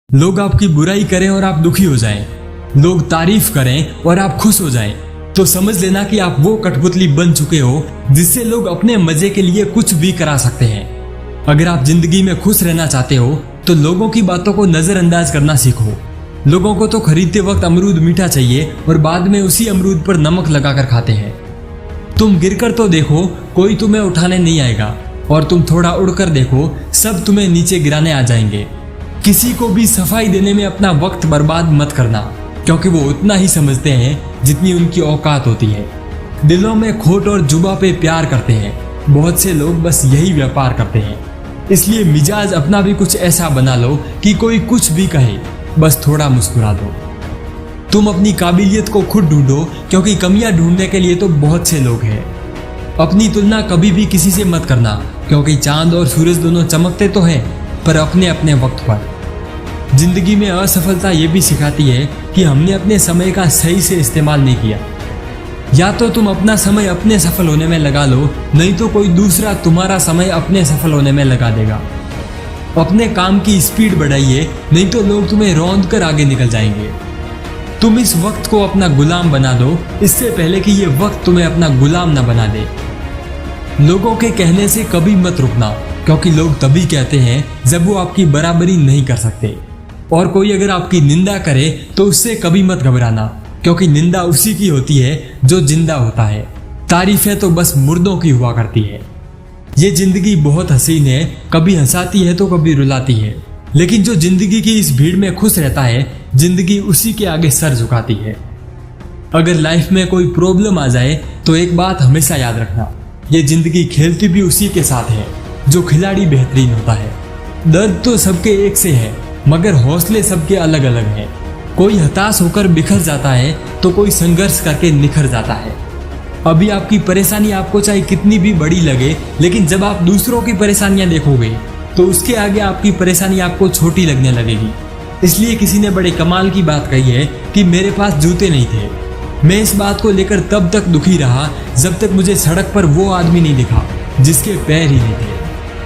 लोग आपकी बुराई करें और आप दुखी हो जाएं, लोग तारीफ करें और आप खुश हो जाएं, तो समझ लेना कि आप वो कठपुतली बन चुके हो जिससे लोग अपने मजे के लिए कुछ भी करा सकते हैं। अगर आप जिंदगी में खुश रहना चाहते हो तो लोगों की बातों को नजरअंदाज करना सीखो। लोगों को तो खरीदते वक्त अमरूद मीठा चाहिए और बाद में उसी अमरूद पर नमक लगाकर खाते हैं। तुम गिरकर तो देखो, कोई तुम्हें उठाने नहीं आएगा, और तुम थोड़ा उड़कर देखो, सब तुम्हें नीचे गिराने आ जाएंगे। किसी को भी सफाई देने में अपना वक्त बर्बाद मत करना, क्योंकि वो उतना ही समझते हैं जितनी उनकी औकात होती है। दिलों में खोट और जुबा पे प्यार करते हैं, बहुत से लोग बस यही व्यापार करते हैं। इसलिए मिजाज अपना भी कुछ ऐसा बना लो कि कोई कुछ भी कहे, बस थोड़ा मुस्कुरा दो। तुम अपनी काबिलियत को खुद ढूंढो, क्योंकि कमियां ढूंढने के लिए तो बहुत से लोग हैं। अपनी तुलना कभी भी किसी से मत करना, क्योंकि चांद और सूरज दोनों चमकते तो हैं, पर अपने अपने वक्त पर। जिंदगी में असफलता ये भी सिखाती है कि हमने अपने समय का सही से इस्तेमाल नहीं किया। या तो तुम अपना समय अपने सफल होने में लगा लो, नहीं तो कोई दूसरा तुम्हारा समय अपने सफल होने में लगा देगा। अपने काम की स्पीड बढ़ाइए, नहीं तो लोग तुम्हें रौंद कर आगे निकल जाएंगे। तुम इस वक्त को अपना गुलाम बना दो, इससे पहले कि ये वक्त तुम्हें अपना गुलाम ना बना दे। लोगों के कहने से कभी मत रुकना, क्योंकि लोग तभी कहते हैं जब वो आपकी बराबरी नहीं कर सकते। और कोई अगर आपकी निंदा करे तो उससे कभी मत घबराना, क्योंकि निंदा उसी की होती है जो जिंदा होता है। तारीफें तो बस मुर्दों की हुआ करती है। ये जिंदगी बहुत हसीन है, कभी हंसाती है तो कभी रुलाती है, लेकिन जो जिंदगी की इस भीड़ में खुश रहता है, जिंदगी उसी के आगे सर झुकाती है। अगर लाइफ में कोई प्रॉब्लम आ जाए तो एक बात हमेशा याद रखना, ये जिंदगी खेलती भी उसी के साथ है जो खिलाड़ी बेहतरीन होता है। दर्द तो सबके एक से है, मगर हौसले सबके अलग अलग हैं। कोई हताश होकर बिखर जाता है तो कोई संघर्ष करके निखर जाता है। अभी आपकी परेशानी आपको चाहे कितनी भी बड़ी लगे, लेकिन जब आप दूसरों की परेशानियां देखोगे तो उसके आगे आपकी परेशानी आपको छोटी लगने लगेगी। इसलिए किसी ने बड़े कमाल की बात कही है कि मेरे पास जूते नहीं थे। मैं इस बात को लेकर तब तक दुखी रहा जब तक मुझे सड़क पर वो आदमी नहीं दिखा जिसके पैर ही नहीं थे।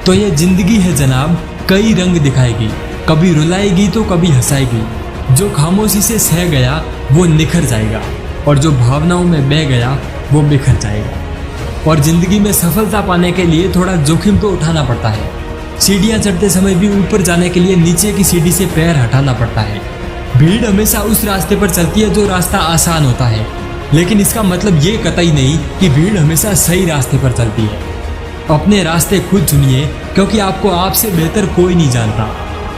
तो ये जिंदगी है जनाब, कई रंग दिखाएगी, कभी रुलाएगी तो कभी हंसाएगी। जो खामोशी से सह गया वो निखर जाएगा, और जो भावनाओं में बह गया वो बिखर जाएगा। और जिंदगी में सफलता पाने के लिए थोड़ा जोखिम तो उठाना पड़ता है। सीढ़ियां चढ़ते समय भी ऊपर जाने के लिए नीचे की सीढ़ी से पैर हटाना पड़ता है। भीड़ हमेशा उस रास्ते पर चलती है जो रास्ता आसान होता है, लेकिन इसका मतलब ये कतई नहीं कि भीड़ हमेशा सही रास्ते पर चलती है। अपने रास्ते खुद चुनिए, क्योंकि आपको आपसे बेहतर कोई नहीं जानता।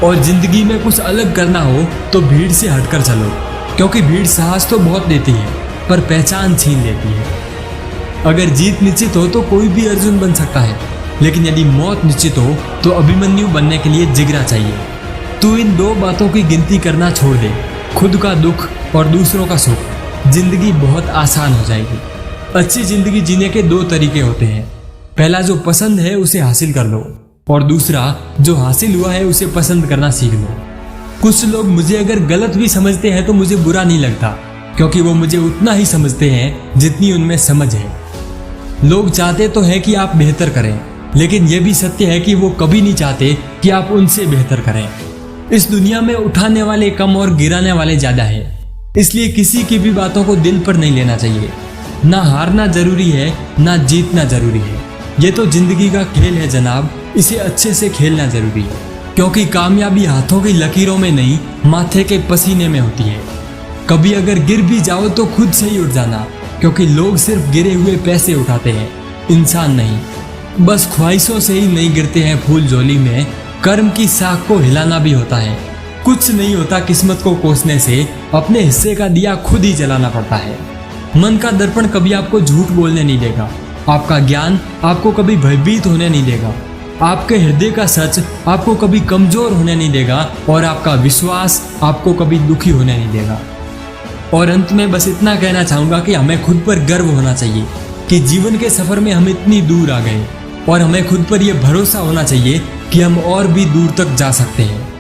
और जिंदगी में कुछ अलग करना हो तो भीड़ से हटकर चलो, क्योंकि भीड़ साहस तो बहुत देती है पर पहचान छीन लेती है। अगर जीत निश्चित हो तो कोई भी अर्जुन बन सकता है, लेकिन यदि मौत निश्चित हो तो अभिमन्यु बनने के लिए जिगरा चाहिए। तू इन दो बातों की गिनती करना छोड़ दे, खुद का दुख और दूसरों का सुख। जिंदगी बहुत आसान हो जाएगी। अच्छी जिंदगी जीने के दो तरीके होते हैं। पहला, जो पसंद है उसे हासिल कर लो, और दूसरा, जो हासिल हुआ है उसे पसंद करना सीख लो। कुछ लोग मुझे अगर गलत भी समझते हैं तो मुझे बुरा नहीं लगता, क्योंकि वो मुझे उतना ही समझते हैं जितनी उनमें समझ है। लोग चाहते तो हैं कि आप बेहतर करें, लेकिन यह भी सत्य है कि वो कभी नहीं चाहते कि आप उनसे बेहतर करें। इस दुनिया में उठाने वाले कम और गिराने वाले ज्यादा है, इसलिए किसी की भी बातों को दिल पर नहीं लेना चाहिए। ना हारना जरूरी है, ना जीतना जरूरी है। ये तो जिंदगी का खेल है जनाब, इसे अच्छे से खेलना जरूरी है, क्योंकि कामयाबी हाथों की लकीरों में नहीं, माथे के पसीने में होती है। कभी अगर गिर भी जाओ तो खुद से ही उठ जाना, क्योंकि लोग सिर्फ गिरे हुए पैसे उठाते हैं, इंसान नहीं। बस ख्वाहिशों से ही नहीं गिरते हैं फूल झोली में, कर्म की साख को हिलाना भी होता है। कुछ नहीं होता किस्मत को कोसने से, अपने हिस्से का दिया खुद ही जलाना पड़ता है। मन का दर्पण कभी आपको झूठ बोलने नहीं देगा, आपका ज्ञान आपको कभी भयभीत होने नहीं देगा, आपके हृदय का सच आपको कभी कमजोर होने नहीं देगा, और आपका विश्वास आपको कभी दुखी होने नहीं देगा। और अंत में बस इतना कहना चाहूंगा कि हमें खुद पर गर्व होना चाहिए कि जीवन के सफर में हम इतनी दूर आ गए, और हमें खुद पर यह भरोसा होना चाहिए कि हम और भी दूर तक जा सकते हैं।